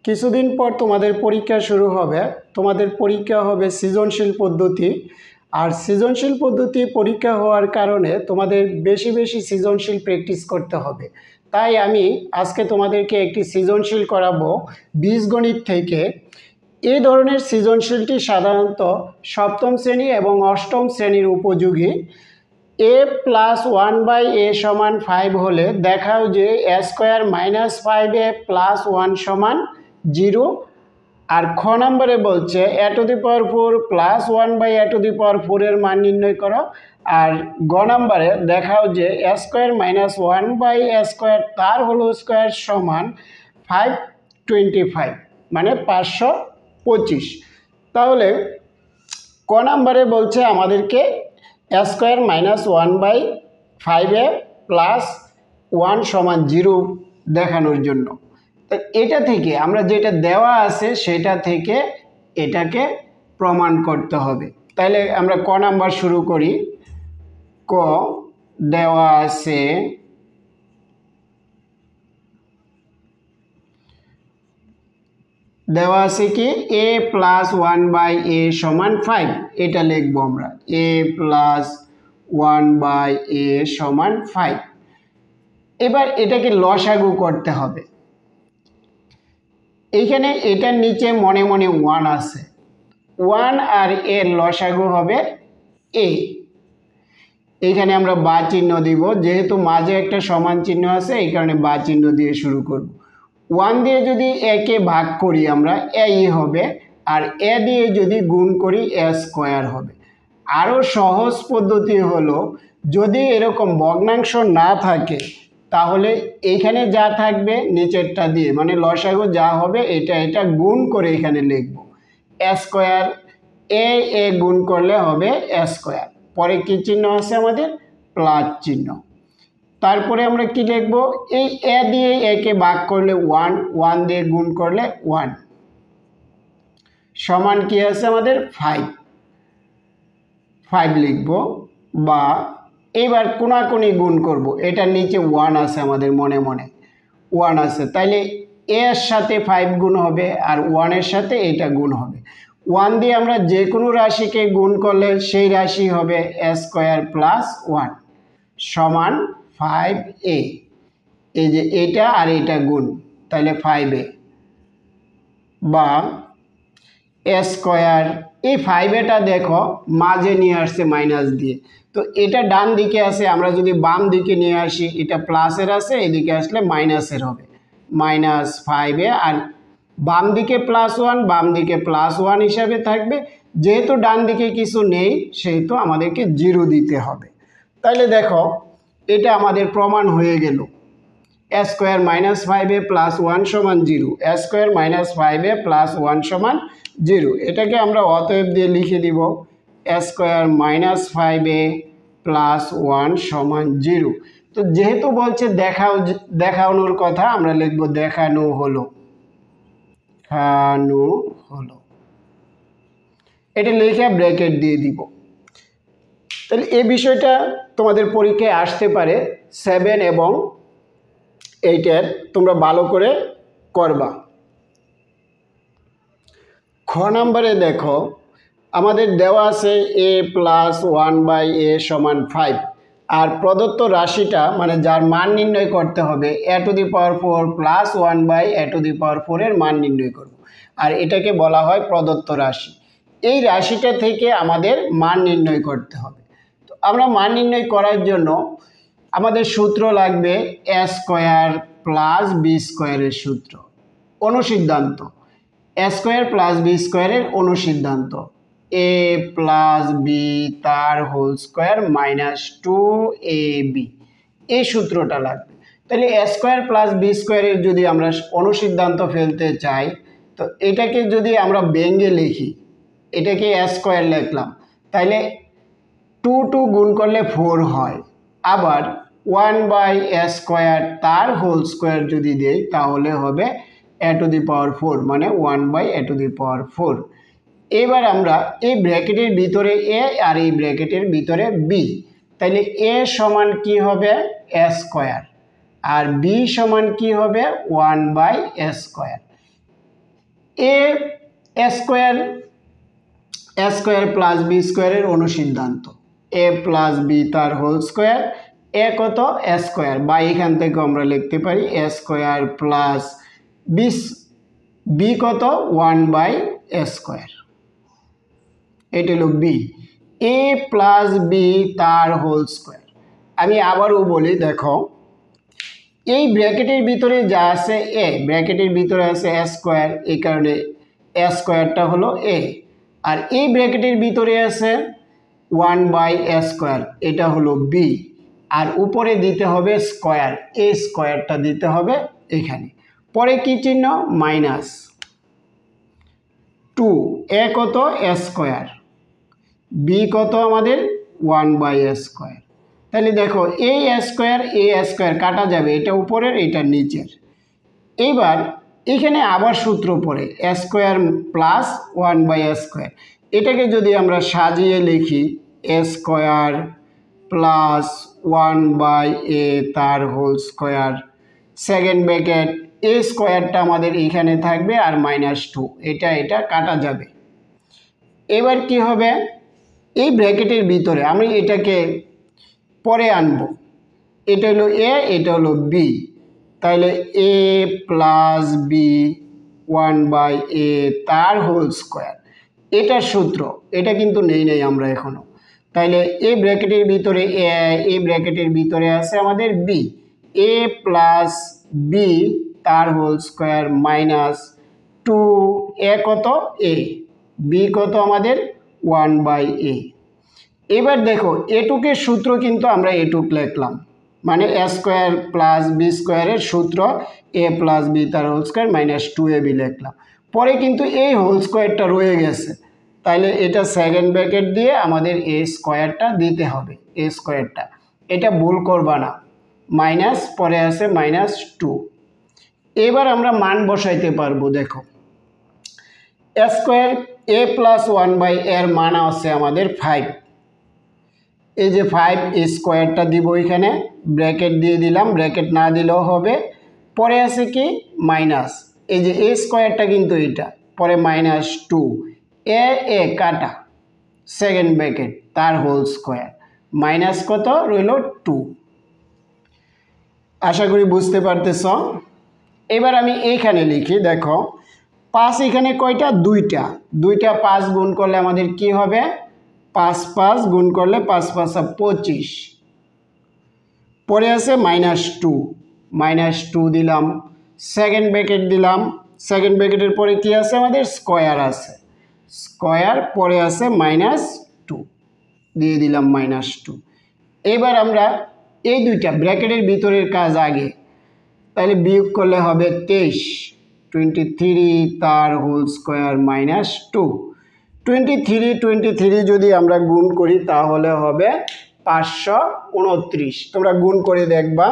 কিছুদিন পর তোমাদের পরীক্ষা শুরু হবে। তোমাদের পরীক্ষা হবে সৃজনশীল পদ্ধতি। আর সৃজনশীল পদ্ধতি পরীক্ষা হওয়ার কারণে তোমাদের বেশি বেশি সৃজনশীল প্র্যাকটিস করতে হবে। তাই আমি আজকে তোমাদেরকে একটি সৃজনশীল করাবো বীজগণিত থেকে। এই ধরনের সৃজনশীলটি সাধারণত সপ্তম শ্রেণী এবং অষ্টম শ্রেণীর উপযোগী। a প্লাস 1/a সমান 5 হলে দেখাও যে a square minus 5a plus 1 সমান 0। আর খ নম্বরে বলছে a to the power 4 plus 1/a to the power 4 এর মান নির্ণয় করো। আর গ নম্বরে দেখাও যে a square minus 1/a square তার হোল স্কোয়ার সমান 525 মানে 525। তাহলে ক নম্বরে বলছে আমাদেরকে a square minus 1/5a plus 1 সমান 0 দেখানোর জন্য। তো এটা থেকে আমরা যেটা দেওয়া আছে সেটা থেকে এটাকে প্রমাণ করতে হবে। তাহলে আমরা ক নাম্বার শুরু করি। ক দেওয়া আছে কি a প্লাস 1/a সমান 5, এটা লিখবো আমরা a প্লাস 1/a সমান 5। এবার এটাকে লসাগু করতে হবে। এইখানে এটার নিচে মনে মনে 1 আছে, 1 আর এর লসাগু হবে a। এইখানে আমরা বা চিহ্ন দিব, যেহেতু মাঝে একটা সমান চিহ্ন আছে এই কারণে বা চিহ্ন দিয়ে শুরু করব। 1 দিয়ে যদি a কে ভাগ করি আমরা a হবে, আর a দিয়ে যদি গুণ করি a স্কোয়ার হবে। আরও সহজ পদ্ধতি হলো যদি এরকম ভগ্নাংশ না থাকে তাহলে এইখানে যা থাকবে নিচেরটা দিয়ে মানে লসাগু যা হবে এটা গুণ করে এখানে লিখব a স্কোয়ার। a গুণ করলে হবে a স্কোয়ার, পরে কি চিহ্ন আছে আমাদের প্লাস চিহ্ন। তারপরে আমরা কি লিখব, এই a দিয়ে a কে ভাগ করলে 1 দিয়ে গুণ করলে 1 সমান কি আছে আমাদের 5 লিখব। বা এবার কোনাকুনি গুণ করব, এটার নিচে 1 আছে আমাদের মনে মনে 1 আছে, তাইলে a এর সাথে 5 গুণ হবে আর 1 এর সাথে এটা গুণ হবে। 1 দিয়ে আমরা যে কোনো রাশিকে গুণ করলে সেই রাশি হবে a স্কোয়ার প্লাস 1 সমান 5a। এই যে এটা আর এটা গুণ, তাহলে 5a বা a স্কোয়ার। এই 5a দেখো মাঝে নিয়ে আসছে মাইনাস দিয়ে, তো এটা ডান দিকে আছে, আমরা যদি বাম দিকে নিয়ে আসি এটা প্লাসের আছে, এদিকে আসলে মাইনাসের হবে মাইনাস 5a। আর বাম দিকে প্লাস 1 বাম দিকে প্লাস 1 হিসাবে থাকবে, যেহেতু ডান দিকে কিছু নেই সেহেতু আমাদেরকে 0 দিতে হবে। তাহলে দেখো এটা আমাদের প্রমাণ হয়ে গেল a square minus 5a plus 1 সমান 0, a square minus 5a plus 1 সমান 0। এটাকে আমরা অতএব দিয়ে লিখে দিব a square minus 5a plus 1 সমান 0। তো যেহেতু বলছে দেখানোর কথা আমরা লিখব দেখানো হলো, এটা লিখে ব্র্যাকেট দিয়ে দিব। তাহলে এই বিষয়টা তোমাদের পরীক্ষায় আসতে পারে 7 এবং 8-এর, তোমরা ভালো করে করবা। খ নম্বরে দেখো আমাদের দেওয়া আছে a প্লাস 1/a সমান 5, আর প্রদত্ত রাশিটা মানে যার মান নির্ণয় করতে হবে a to the power 4 plus 1/a to the power 4 এর মান নির্ণয় করব। আর এটাকে বলা হয় প্রদত্ত রাশি। এই রাশিটা থেকে আমাদের মান নির্ণয় করতে হবে। তো আমরা মান নির্ণয় করার জন্য আমাদের সূত্র লাগবে a স্কোয়ার প্লাস b স্কোয়ারের সূত্র, অনুসিদ্ধান্ত a স্কোয়ার প্লাস b স্কোয়ারের অনুসিদ্ধান্ত a প্লাস b তার হোল স্কোয়ার মাইনাস 2ab, এই সূত্রটা লাগবে। তাহলে a স্কোয়ার প্লাস b স্কোয়ারের যদি আমরা অনুসিদ্ধান্ত ফেলতে চাই তো এটাকে যদি আমরা ব্যঙ্গে লিখি, এটাকে a স্কোয়ার লিখলাম, তাহলে 2 গুণ করলে 4 হয়। আবার 1/a স্কোয়ার তার হোল স্কোয়ার যদি দেই তাহলে হবে a টু দি পাওয়ার 4 মানে 1/a টু দি পাওয়ার 4। এবার আমরা এই ব্র্যাকেটের ভিতরে a আর এই ব্র্যাকেটের ভিতরে b, তাহলে a সমান কি হবে a স্কোয়ার আর b সমান কি হবে 1/a স্কোয়ার। এ স্কোয়ার প্লাস বি স্কোয়ারের অনুসিদ্ধান্ত এ প্লাস বি তার হোল স্কোয়ার, এ কত স্কোয়ার, বা এখান থেকে আমরা লিখতে পারি এ স্কোয়ার প্লাস বি কত 1/a স্কোয়ার, এটা হলো বি। এ প্লাস বি তার হোল স্কোয়ার। আমি আবারও বলি, দেখো এই ব্র্যাকেটের ভিতরে যা আছে এ, ব্র্যাকেটের ভিতরে আছে এ স্কোয়ার, এই কারণে এ স্কোয়ারটা হলো এ, আর এই ব্র্যাকেটের ভিতরে আছে 1/a স্কোয়ার, এটা হলো বি, আর উপরে দিতে হবে স্কোয়ার, এই স্কোয়ারটা দিতে হবে এখানে। পরে কি চিহ্ন? মাইনাস 2, এ কত এ স্কোয়ার, বি কত আমাদের 1/a স্কোয়ার। তাহলে দেখো এই স্কোয়ার কাটা যাবে, এটা উপরের এটা নিচের। এইবার এখানে আবার সূত্র পড়ে এ স্কোয়ার প্লাস 1/a স্কোয়ার, এটাকে যদি আমরা সাজিয়ে লিখি এ স্কোয়ার প্লাস 1/a তার হোল স্কোয়ার, সেকেন্ড ব্র্যাকেট, এ স্কোয়ারটা আমাদের এখানে থাকবে আর -2, এটা কাটা যাবে। এবার কি হবে? এই ব্র্যাকেটের ভিতরে আমি এটাকে পরে আনব, এটা হলো এ, এটা হলো বি, তাহলে এ প্লাস বি 1/a তার হোল স্কোয়ার, এটার সূত্র, এটা কিন্তু নেই আমরা এখনো। তাইলে এই ব্র্যাকেটের ভিতরে এই ব্র্যাকেটের ভিতরে আছে আমাদের বি, এ প্লাস বি তার হোল স্কোয়ার -2, এ কত এ, বি কত আমাদের 1/a। এবার দেখো এটুকে সূত্র কিন্তু আমরা এটুক লিখলাম, মানে এ স্কোয়ার প্লাস বি স্কোয়ারের সূত্র এ প্লাস বি তার হোল স্কোয়ার -2ab লিখলাম। পরে কিন্তু এই হোল স্কোয়ারটা রয়ে গেছে, তাইলে এটা সেকেন্ড ব্র্যাকেট দিয়ে আমাদের এ স্কোয়ারটা দিতে হবে, এ স্কোয়ারটা, এটা ভুল করবা না, মাইনাস পরে আছে -2। এবার আমরা মান বসাইতে পারবো। দেখো এ স্কোয়ার এ প্লাস 1/a এর মান আছে আমাদের 5, এই যে 5, এই স্কোয়ারটা দিব এখানে, ব্র্যাকেট দিয়ে দিলাম, ব্র্যাকেট না দিলেও হবে। পরে আছে কি মাইনাস, এই যে এ স্কোয়ারটা কিন্তু এটা, পরে -2, এ কাটা, সেকেন্ড ব্র্যাকেট তার হোল স্কোয়ার, মাইনাস কত রইল 2। আশা করি বুঝতে পারতেছ। এবার আমি এইখানে লিখি, দেখো 5 এখানে কয়টা? দুইটা 5 গুণ করলে আমাদের কি হবে? 5 গুণ করলে 5 5 25। পরে আছে -2 দিলাম, সেকেন্ড ব্র্যাকেট দিলাম, সেকেন্ড ব্র্যাকেটের পরে কি আছে আমাদের? স্কোয়ার আছে, স্কোয়ার, পরে আছে -2 দিয়ে দিলাম -2। এবার আমরা এই দুইটা ব্র্যাকেটের ভিতরের কাজ আগে, তাহলে বিয়োগ করলে হবে 23 তার হোল স্কোয়ার -2। 23 যদি আমরা গুণ করি তাহলে হবে 529। তোমরা গুণ করে দেখবা,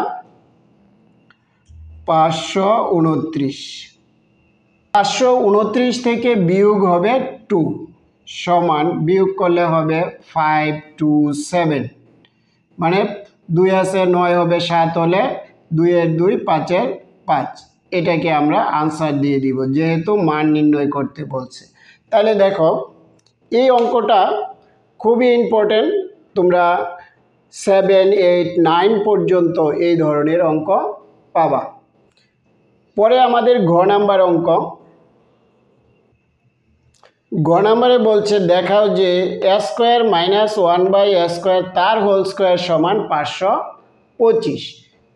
529 থেকে বিয়োগ হবে 2 সমান, বিয়োগ করলে হবে 527, মানে 2 আছে 9 হবে 7 হলে 2 এর 2 5 এর 5, এটাকে আমরা আনসার দিয়ে দিব যেহেতু মান নির্ণয় করতে বলছে। তাহলে দেখো এই অঙ্কটা খুবই ইম্পর্টেন্ট, তোমরা 7, 8, 9 পর্যন্ত এই ধরনের অঙ্ক পাবা। পরে আমাদের ঘ নাম্বার অঙ্ক। ঘ নাম্বারে বলছে দেখাও যে এ স্কোয়ার মাইনাস 1/a স্কোয়ার তার হোল স্কোয়ার সমান 525।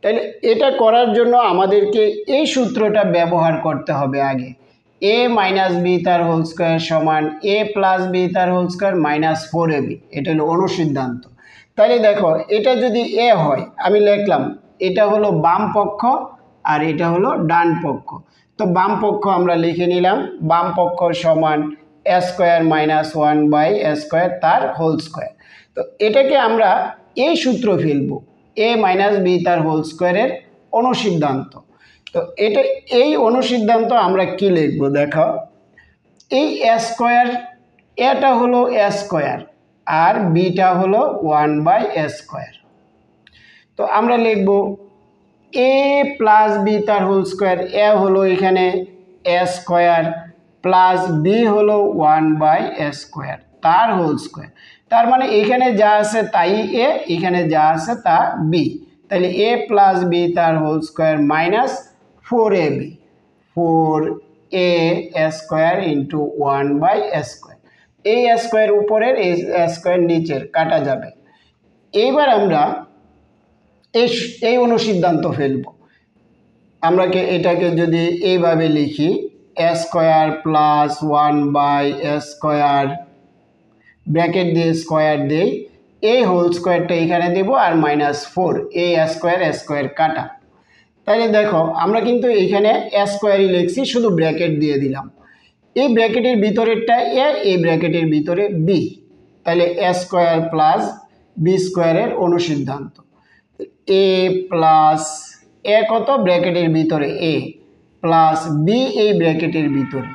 তাহলে এটা করার জন্য আমাদেরকে এই সূত্রটা ব্যবহার করতে হবে আগে, a মাইনাস বি তার হোল স্কোয়ার সমান a প্লাস বি তার হোল স্কোয়ার -4ab, এটা হলো অনুসিদ্ধান্ত। তাহলে দেখো এটা যদি a হয়, আমি লিখলাম এটা হলো বাম পক্ষ আর এটা হলো ডান পক্ষ। তো বাম পক্ষ আমরা লিখে নিলাম, বাম পক্ষ সমান a square minus 1/a square তার হোল স্কোয়ার। তো এটাকে আমরা এই সূত্র ফেলবো, a মাইনাস বি তার হোল স্কোয়ারের অনুসিদ্ধান্ত। তো এই অনুসিদ্ধান্ত আমরা কি লিখব? দেখো এই a স্কোয়ার, এটা হলো a স্কোয়ার আর বিটা হলো 1/a স্কোয়ার। তো আমরা লিখব a প্লাস বি তার হোল স্কোয়ার, এ হলো এখানে a স্কোয়ার প্লাস বি হলো 1/a² তার হোল স্কোয়ার। তার মানে এখানে যা আছে তাই এ, এখানে যা আছে তা বি, তাহলে এ প্লাস বি তার whole square minus 4ab 4a² into 1/a²। এই স্কোয়ার উপরের, এই স্কোয়ার নিচের কাটা যাবে। এইবার আমরা এই অনুসিদ্ধান্ত ফেলব। আমরা এটাকে যদি এইভাবে লিখি a² প্লাস 1/a² ব্র্যাকেট দিয়ে স্কোয়ার দেই, এই হোল স্কোয়ারটা এখানে দেব আর মাইনাস 4, এই স্কোয়ার কাটা। তাহলে দেখো আমরা কিন্তু এইখানে স্কোয়ারই লিখছি, শুধু ব্র্যাকেট দিয়ে দিলাম। এই ব্র্যাকেটের ভিতরেরটা এ, এই ব্র্যাকেটের ভিতরে বি, তাহলে a² প্লাস b² অনুসিদ্ধান্ত। এ প্লাস এ কত ব্র্যাকেটের ভিতরে এ, প্লাস বি এই ব্র্যাকেটের ভিতরে,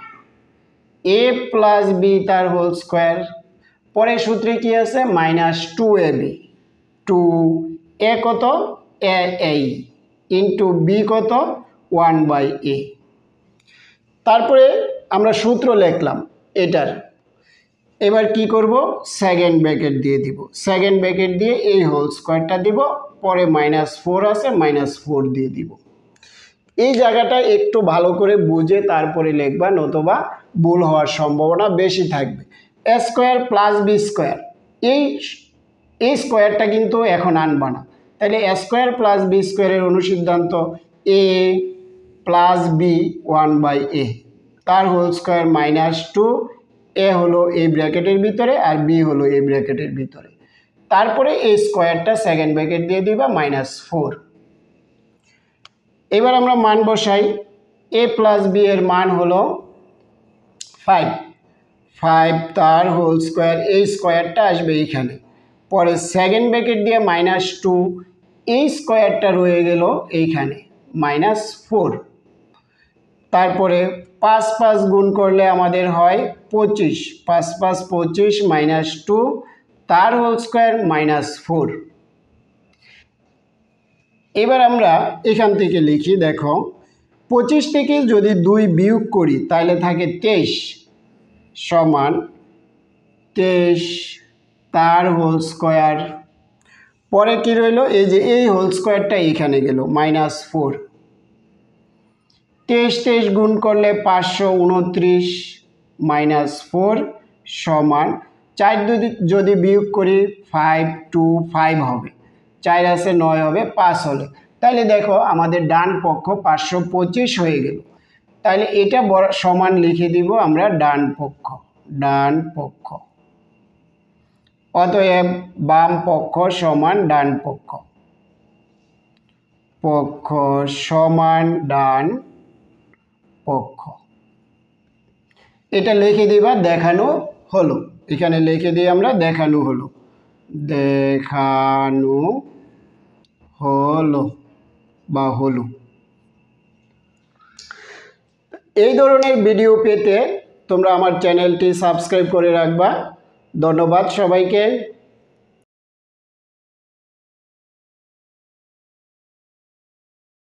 এ প্লাস বি তার হোল স্কোয়ার। পরে সূত্রে কি আছে মাইনাস 2ab 2a কত a ইন্টু বি কত 1/a। তারপরে আমরা সূত্র লিখলাম এটার। এবার কি করব, সেকেন্ড ব্র্যাকেট দিয়ে দিব, সেকেন্ড ব্র্যাকেট দিয়ে এই হোল স্কোয়ারটা দিব, পরে -4 আছে -4 দিয়ে দিব। এই জায়গাটা একটু ভালো করে বুঝে তারপরে লিখবা, নতুবা ভুল হওয়ার সম্ভাবনা বেশি থাকবে। a² প্লাস b², এই স্কোয়ারটা কিন্তু এখন আনবা না, তাহলে a² প্লাস b² অনুসিদ্ধান্ত a প্লাস বি 1/a তার হোল স্কোয়ার -2, এ হলো এই ব্র্যাকেটের ভিতরে আর বি হলো এই ব্র্যাকেটের ভিতরে। তারপরে এই স্কোয়ারটা সেকেন্ড ব্র্যাকেট দিয়ে দিবা -4। এবার আমরা মান বসাই। এ প্লাস বি এর মান হলো 5 তার হোল স্কোয়ার, এই স্কোয়ারটা আসবে এইখানে, পরে সেকেন্ড ব্র্যাকেট দিয়ে -2, এই স্কোয়ারটা রয়ে গেল এইখানে -4। তারপরে 5 5 গুণ করলে আমাদের হয় 25, 5 5 25 -2 তার হোল স্কোয়ার -4। এবার আমরা এখান থেকে লিখি, দেখো 25 থেকে যদি 2 বিয়োগ করি তাহলে থাকে 23 সমান 23 তার হোল স্কোয়ার। পরে কি রইল, এই যে এই হোল স্কোয়ারটা এখানে গেল -4। 23 গুণ করলে 529 -4 সমান 4 যদি বিয়োগ করি 5 2 5 হবে, 4 আছে 9 হবে, 5 হলে, তাহলে দেখো আমাদের ডান পক্ষ 525 হয়ে গেল। তাহলে এটা সমান লিখে দিব আমরা ডান পক্ষ। অতএব বাম পক্ষ সমান ডান পক্ষ সমান ডান পক্ষ। এটা লিখে দিবা দেখানো হলো, এখানে লিখে দিয়ে আমরা দেখানো হলো বা হলো। এই ধরনের ভিডিও পেতে তোমরা আমার চ্যানেলটি সাবস্ক্রাইব করে রাখবা। ধন্যবাদ সবাইকে।